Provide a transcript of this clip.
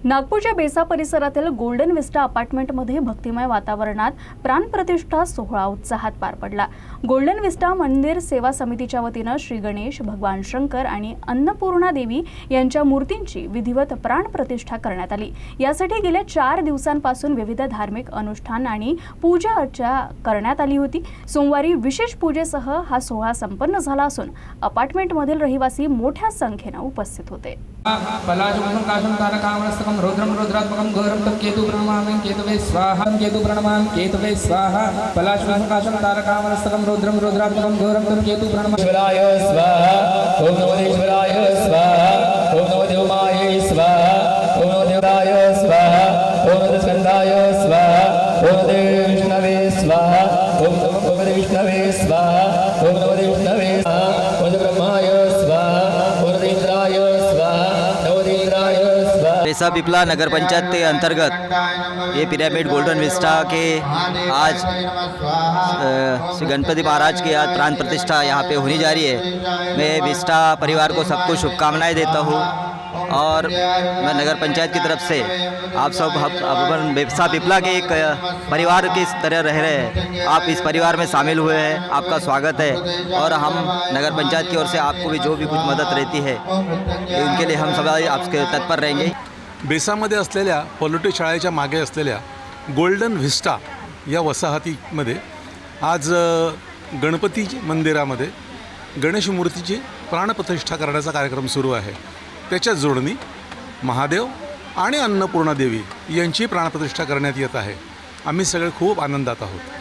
नागपूरच्या बेसा परिसरातील गोल्डन विस्टा अपार्टमेंटमध्ये भक्तिमय वातावरणात प्राणप्रतिष्ठा सोहळा उत्साहात पार पडला। गोल्डन विस्टा मंदिर सेवा समितीच्या वतीने श्री गणेश, भगवान शंकर आणि अन्नपूर्णा देवी यांच्या मूर्तींची विधिवत प्राणप्रतिष्ठा करण्यात आली। यासाठी गेल्या 4 दिवसांपासून विविध धार्मिक अनुष्ठान आणि पूजा अर्चा करण्यात आली होती। सोमवारी विशेष पूजेसह हा सोहळा संपन्न झाला असून अपार्टमेंटमधील रहिवासी मोठ्या संख्येने उपस्थित होते। रुद्रम रुद्रात्मकं घोरं तत्केतु प्रणमामि केतवे स्वाहा केतु प्रणमामि केतवे स्वाहा पलाशुकाशं तारकामस्तकं रुद्रम रुद्रात्मकं घोरं तत्केतु प्रणमामि शिवाय स्वाहा ओम नमो देवाय स्वाहा ओम नमो देवाय स्वाहा ओम नमो देवाय स्वाहा ओम नमो स्कंदाय स्वाहा ओम नमो विष्णवे स्वाहा ओम नमो विष्णवे स्वाहा ओम नमो विष्णवे स्वाहा ओम नमो ब्रह्माय स्वाहा ओम नमो इंद्राय स्वाहा नमो इंद्राय बेसा पिपला नगर पंचायत के अंतर्गत ये पिरामिड गोल्डन विस्टा के आज श्री गणपति महाराज की आज प्राण प्रतिष्ठा यहाँ पे होने जा रही है। मैं विस्टा परिवार को सबको शुभकामनाएं देता हूँ और मैं नगर पंचायत की तरफ से आप सब अपन बेसा पिपला के एक परिवार की तरह रह रहे हैं। आप इस परिवार में शामिल हुए हैं, आपका स्वागत है और हम नगर पंचायत की ओर से आपको भी जो भी कुछ मदद रहती है उनके लिए हम सब आपके तत्पर रहेंगे। बेसामध्ये असलेल्या पॉलिटी शाळेच्या मागे असलेल्या गोल्डन व्हिस्टा या वसाहतीमध्ये आज गणपती मंदिरामध्ये गणेश मूर्तीची प्राणप्रतिष्ठा करण्याचा कार्यक्रम सुरू आहे। त्याच्या जोडणी महादेव आणि अन्नपूर्णा देवी यांची प्राणप्रतिष्ठा करण्यात येत आहे। आम्ही सगळे खूप आनंदात आहोत।